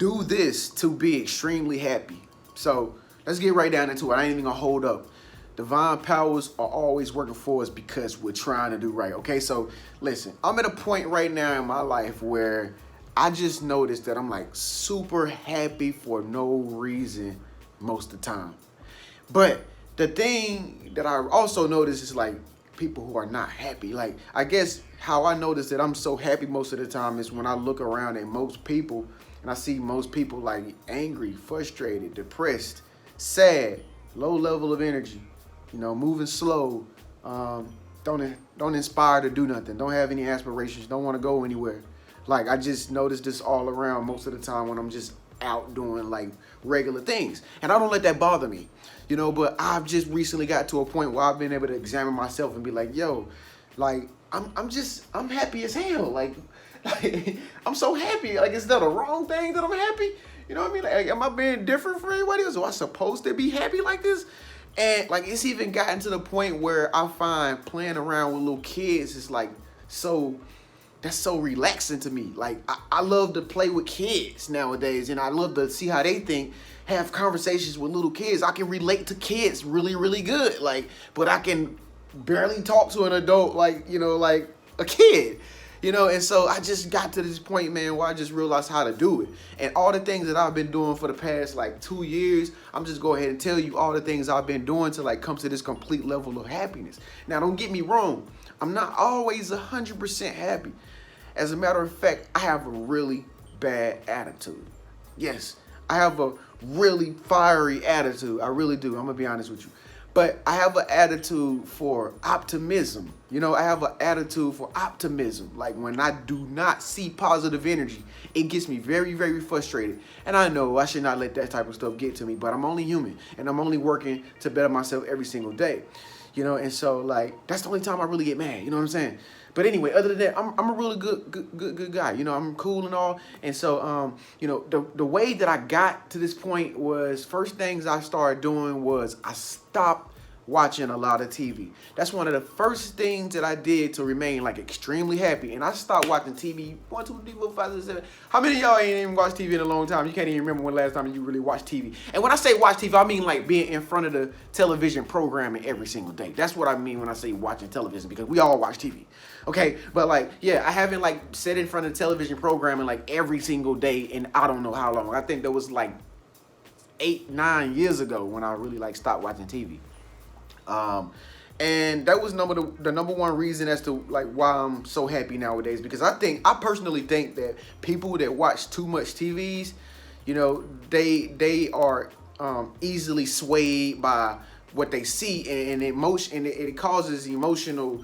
do this to be extremely happy. So let's get right down into it. I ain't even gonna hold up. Divine powers are always working for us because we're trying to do right. Okay, so listen, I'm at a point right now in my life where I just noticed that I'm like super happy for no reason most of the time. But the thing that I also notice is like people who are not happy. Like, I guess how I notice that I'm so happy most of the time is when I look around at most people and I see most people like angry, frustrated, depressed, sad, low level of energy, moving slow, don't inspire to do nothing, don't have any aspirations, don't want to go anywhere. Like, I just notice this all around most of the time when I'm just out doing like regular things. And I don't let that bother me, but I've just recently got to a point where I've been able to examine myself and be like, yo, like, I'm happy as hell. Like I'm so happy. Like, is that a wrong thing that I'm happy? You know what I mean? Like, am I being different from everybody else? Am I supposed to be happy like this? And like, it's even gotten to the point where I find playing around with little kids is like that's so relaxing to me. Like, I love to play with kids nowadays, and I love to see how they think, have conversations with little kids. I can relate to kids really, really good. Like, but I can barely talk to an adult like a kid. And so I just got to this point, man, where I just realized how to do it. And all the things that I've been doing for the past like 2 years, I'm just go ahead and tell you all the things I've been doing to like come to this complete level of happiness. Now, don't get me wrong. I'm not always 100% happy. As a matter of fact, I have a really bad attitude. Yes, I have a really fiery attitude. I really do. I'm going to be honest with you. But I have an attitude for optimism. I have an attitude for optimism. Like, when I do not see positive energy, it gets me very, very frustrated. And I know I should not let that type of stuff get to me, but I'm only human. And I'm only working to better myself every single day. And so, like, that's the only time I really get mad. You know what I'm saying? But anyway, other than that, I'm a really good guy. I'm cool and all. And so, the way that I got to this point was, first things I started doing was I stopped watching a lot of TV. That's one of the first things that I did to remain like extremely happy. And I stopped watching TV. 1, 2, 3, 4, 5, 6, 7. How many of y'all ain't even watched TV in a long time? You can't even remember when the last time you really watched TV. And when I say watch TV, I mean like being in front of the television programming every single day. That's what I mean when I say watching television, because we all watch TV. Okay, but like, yeah, I haven't like sat in front of television programming like every single day in I don't know how long. I think that was like 8, 9 years ago when I really like stopped watching TV. And that was the number one reason as to like why I'm so happy nowadays, because I personally think that people that watch too much TVs, they are easily swayed by what they see, and emotion, and it causes emotional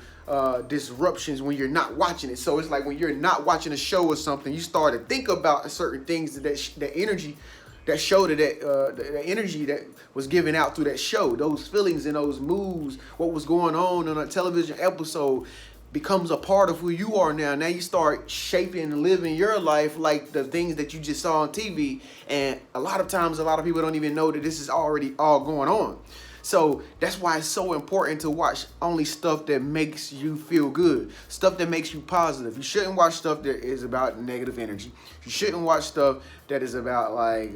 disruptions when you're not watching it. So it's like when you're not watching a show or something, you start to think about certain things, that energy that show, the energy that was given out through that show, those feelings and those moods, what was going on a television episode becomes a part of who you are now. Now you start shaping and living your life like the things that you just saw on TV. And a lot of times, a lot of people don't even know that this is already all going on. So that's why it's so important to watch only stuff that makes you feel good, stuff that makes you positive. You shouldn't watch stuff that is about negative energy. You shouldn't watch stuff that is about like,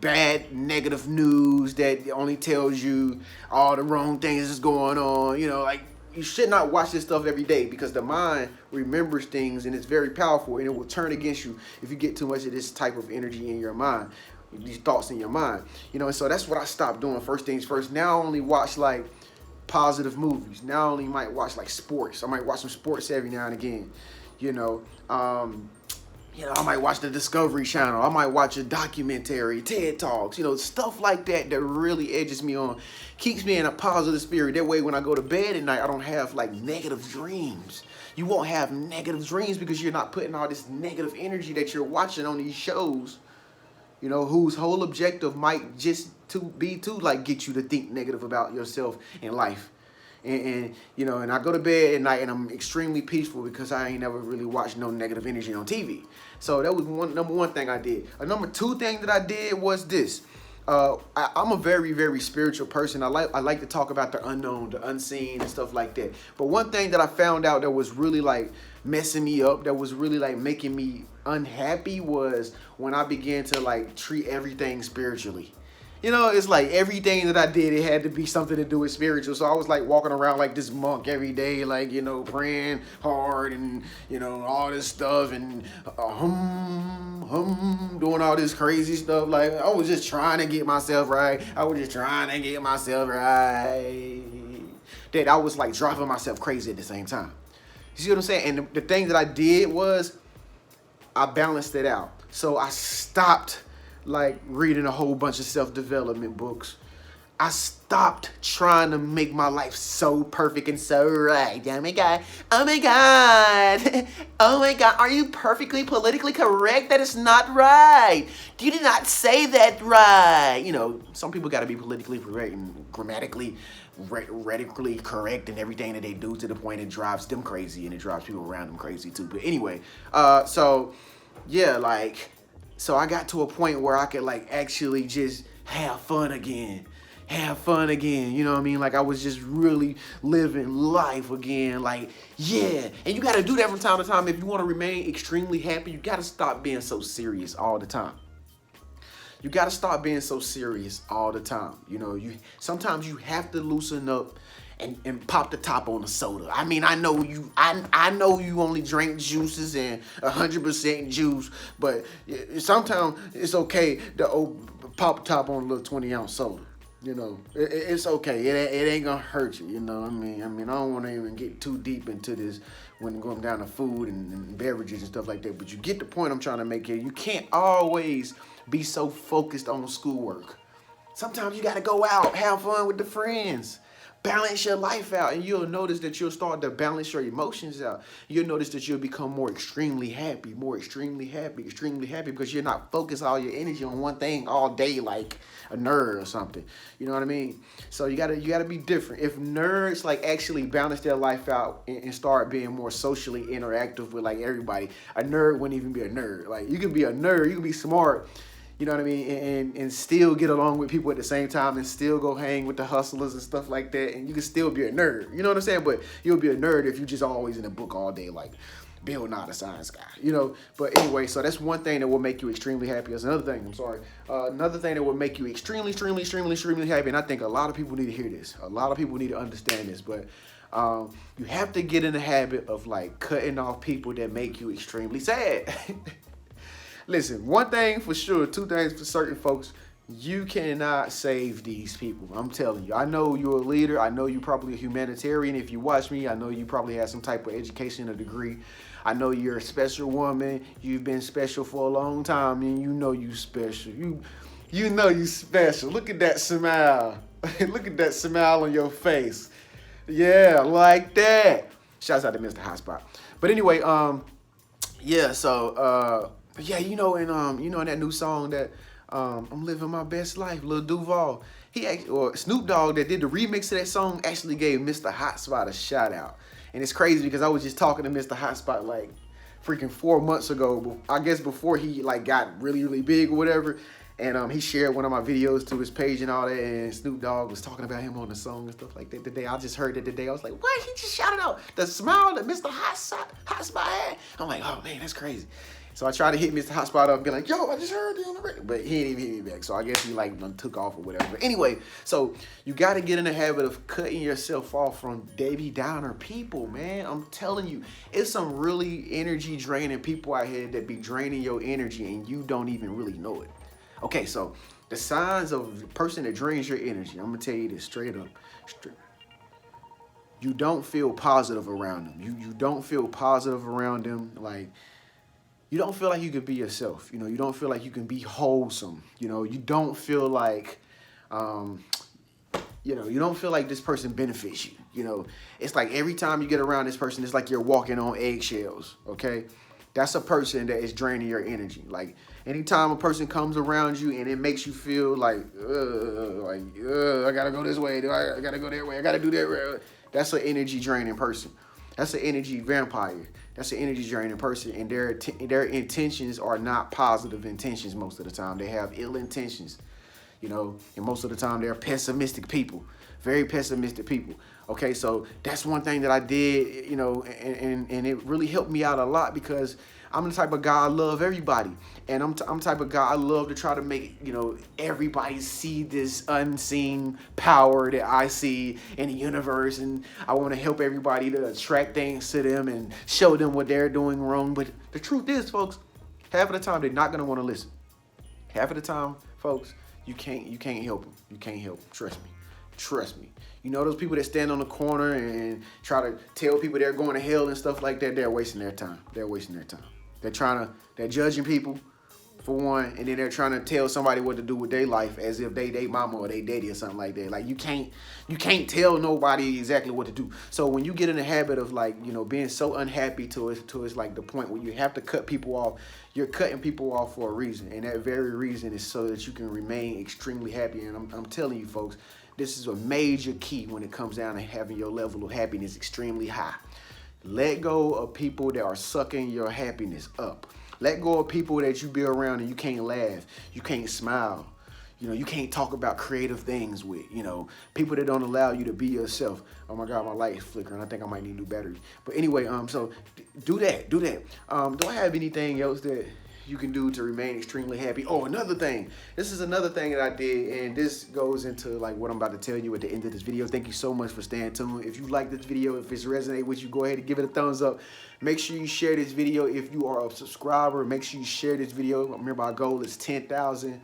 bad negative news that only tells you all the wrong things that's going on. Like, you should not watch this stuff every day, because the mind remembers things and it's very powerful, and it will turn against you if you get too much of this type of energy in your mind, these thoughts in your mind. And so that's what I stopped doing. First things first. Now I only watch like positive movies. Now I only might watch like sports. I might watch some sports every now and again. I might watch the Discovery Channel. I might watch a documentary, TED Talks, stuff like that really edges me on, keeps me in a positive spirit. That way, when I go to bed at night, I don't have like negative dreams. You won't have negative dreams because you're not putting all this negative energy that you're watching on these shows, whose whole objective might just be to like get you to think negative about yourself and life. And I go to bed at night and I'm extremely peaceful because I ain't never really watched no negative energy on TV. So that was number one thing I did. A number two thing that I did was this. I'm a very, very spiritual person. I like to talk about the unknown, the unseen, and stuff like that. But one thing that I found out that was really like messing me up, that was really like making me unhappy, was when I began to like treat everything spiritually. You know, it's like everything that I did, it had to be something to do with spiritual. So I was like walking around like this monk every day, like, you know, praying hard and, you know, all this stuff and doing all this crazy stuff. Like, I was just trying to get myself right. That I was like driving myself crazy at the same time. You see what I'm saying? And the thing that I did was I balanced it out. So I stopped like reading a whole bunch of self-development books. I stopped trying to make my life so perfect and so right. Oh my God. Oh my God. Oh my God. Are you perfectly politically correct? That is not right. You did not say that right. You know, some people got to be politically correct and grammatically, rhetorically correct and everything that they do, to the point it drives them crazy and it drives people around them crazy too. But anyway, so yeah, like, so I got to a point where I could like actually just have fun again. You know what I mean? Like I was just really living life again. Like, yeah. And you got to do that from time to time. If you want to remain extremely happy, you got to stop being so serious all the time. You got to stop being so serious all the time. You know, sometimes you have to loosen up and pop the top on the soda. I mean, I know you only drink juices and 100% juice, but sometimes it's okay to pop the top on a little 20-ounce soda. You know, it's okay. It ain't gonna hurt you. You know what I mean? I don't want to even get too deep into this when going down to food and beverages and stuff like that. But you get the point I'm trying to make here. You can't always be so focused on schoolwork. Sometimes you got to go out, have fun with the friends. Balance your life out, and you'll notice that you'll start to balance your emotions out. You'll notice that you'll become more extremely happy, because you're not focused all your energy on one thing all day like a nerd or something. You know what I mean? So you gotta be different. If nerds like actually balance their life out and start being more socially interactive with like everybody, a nerd wouldn't even be a nerd. Like, you can be a nerd, you can be smart, you know what I mean, and still get along with people at the same time and still go hang with the hustlers and stuff like that, and you can still be a nerd. You know what I'm saying? But you'll be a nerd if you just always in a book all day, like Bill Nye the Science Guy, you know? But anyway, so that's one thing that will make you extremely happy. That's another thing, another thing that will make you extremely happy, and I think a lot of people need to hear this. A lot of people need to understand this, but you have to get in the habit of like cutting off people that make you extremely sad. Listen, one thing for sure, two things for certain, folks. You cannot save these people. I'm telling you. I know you're a leader. I know you're probably a humanitarian. If you watch me, I know you probably have some type of education or degree. I know you're a special woman. You've been special for a long time, and you know you special. You know you special. Look at that smile. Look at that smile on your face. Yeah, like that. Shouts out to Mr. Hotspot. But anyway, yeah, so yeah, you know, in that new song that I'm living my best life, Lil Duval, Snoop Dogg that did the remix of that song actually gave Mr. Hotspot a shout out. And it's crazy because I was just talking to Mr. Hotspot like freaking 4 months ago, I guess before he like got really big or whatever. And he shared one of my videos to his page and all that, and Snoop Dogg was talking about him on the song and stuff like that today. I just heard it today. I was like, what? He just shouted out the smile that Mr. Hotspot had? I'm like, oh man, that's crazy. So I tried to hit Mr. Hotspot up and be like, yo, I just heard you on the radio. But he didn't even hit me back. So I guess he like took off or whatever. But anyway, so you got to get in the habit of cutting yourself off from Debbie Downer people, man. I'm telling you, it's some really energy draining people out here that be draining your energy and you don't even really know it. Okay, so the signs of a person that drains your energy, I'm going to tell you this straight up. You don't feel positive around them. You don't feel positive around them. Like, you don't feel like you can be yourself. You know, you don't feel like you can be wholesome. You know, you don't feel like, you don't feel like this person benefits you. You know, it's like every time you get around this person, it's like you're walking on eggshells, okay? That's a person that is draining your energy. Like, anytime a person comes around you and it makes you feel like, I gotta go this way, I gotta go that way, I gotta do that way. That's an energy draining person. That's an energy vampire. That's an energy draining person, and their intentions are not positive intentions most of the time. They have ill intentions. you know, and most of the time they're pessimistic people, very pessimistic people. Okay, so that's one thing that I did, you know, and it really helped me out a lot because I'm the type of guy I love everybody, and I'm the type of guy I love to try to make, you know, everybody see this unseen power that I see in the universe, and I want to help everybody to attract things to them and show them what they're doing wrong. But the truth is, folks, half of the time they're not gonna want to listen. Half of the time, folks, you can't help them. You can't help them. Trust me. Trust me. You know those people that stand on the corner and try to tell people they're going to hell and stuff like that, they're wasting their time. They're wasting their time. They're judging people, for one, and then they're trying to tell somebody what to do with their life as if they mama or they daddy or something like that. Like you can't tell nobody exactly what to do. So when you get in the habit of, like, you know, being so unhappy to it's like the point where you have to cut people off, you're cutting people off for a reason, and that very reason is so that you can remain extremely happy. And I'm telling you, folks, this is a major key when it comes down to having your level of happiness extremely high. Let go of people that are sucking your happiness up. Let go of people that you be around and you can't laugh, you can't smile, you know, you can't talk about creative things with, you know, people that don't allow you to be yourself. Oh my God, my light is flickering. I think I might need new batteries. But anyway, so do that. Do I have anything else that you can do to remain extremely happy? Oh, another thing. This is another thing that I did, and this goes into like what I'm about to tell you at the end of this video. Thank you so much for staying tuned. If you like this video, if it's resonated with you, go ahead and give it a thumbs up. Make sure you share this video. If you are a subscriber, make sure you share this video. Remember, our goal is 10,000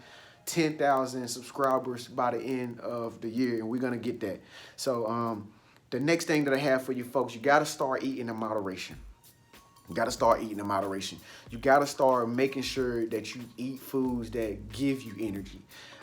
subscribers by the end of the year, and we're gonna get that. So the next thing that I have for you folks, you gotta start eating in moderation. You got to start eating in moderation. You got to start making sure that you eat foods that give you energy.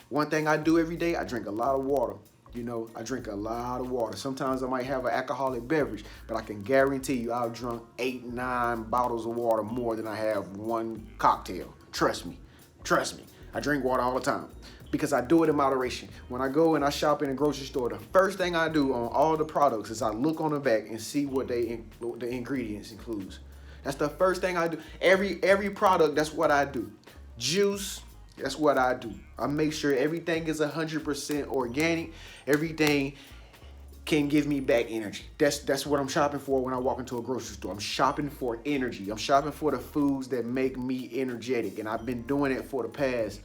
One thing I do every day, I drink a lot of water. You know, I drink a lot of water. Sometimes I might have an alcoholic beverage, but I can guarantee you I've drunk 8, 9 bottles of water more than I have one cocktail. Trust me. Trust me. I drink water all the time because I do it in moderation. When I go and I shop in a grocery store, the first thing I do on all the products is I look on the back and see what the ingredients includes. That's the first thing I do. Every product, that's what I do. Juice, that's what I do. I make sure everything is 100% organic. Everything can give me back energy. That's what I'm shopping for when I walk into a grocery store. I'm shopping for energy. I'm shopping for the foods that make me energetic. And I've been doing it for the past,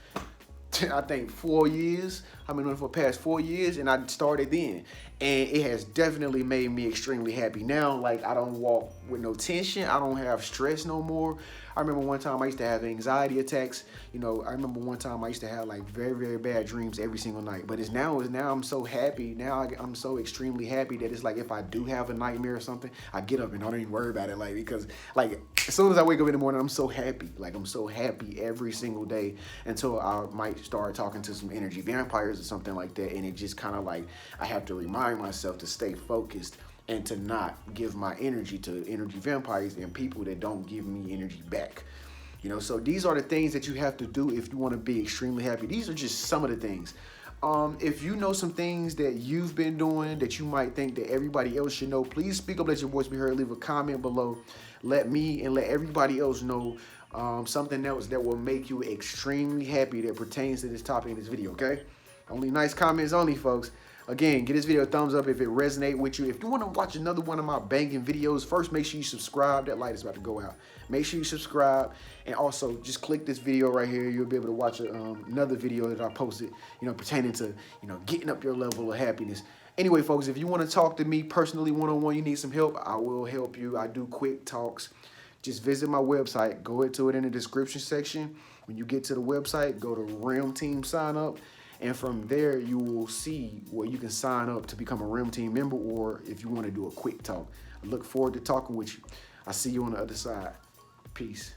I think, 4 years. I've been doing it for the past 4 years, and I started then. And it has definitely made me extremely happy. Now, like, I don't walk with no tension. I don't have stress no more. I remember one time I used to have anxiety attacks. You know, I remember one time I used to have like very, very bad dreams every single night. But now I'm so happy. Now I'm so extremely happy that it's like if I do have a nightmare or something, I get up and I don't even worry about it. Like, because like as soon as I wake up in the morning, I'm so happy. Like, I'm so happy every single day until I might start talking to some energy vampires or something like that. And it just kind of like, I have to remind myself to stay focused and to not give my energy to energy vampires and people that don't give me energy back. You know, so these are the things that you have to do if you want to be extremely happy. These are just some of the things. If you know some things that you've been doing that you might think that everybody else should know, please speak up, let your voice be heard, leave a comment below. Let me and let everybody else know something else that will make you extremely happy that pertains to this topic in this video, okay? Only nice comments only, folks. Again, give this video a thumbs up if it resonates with you. If you want to watch another one of my banging videos, first make sure you subscribe. That light is about to go out. Make sure you subscribe, and also just click this video right here. You'll be able to watch another video that I posted, you know, pertaining to, you know, getting up your level of happiness. Anyway, folks, if you want to talk to me personally one-on-one, you need some help, I will help you. I do quick talks. Just visit my website. Go into it in the description section. When you get to the website, go to Realm Team Sign Up. And from there, you will see where you can sign up to become a Realm Team member, or if you want to do a quick talk. I look forward to talking with you. I'll see you on the other side. Peace.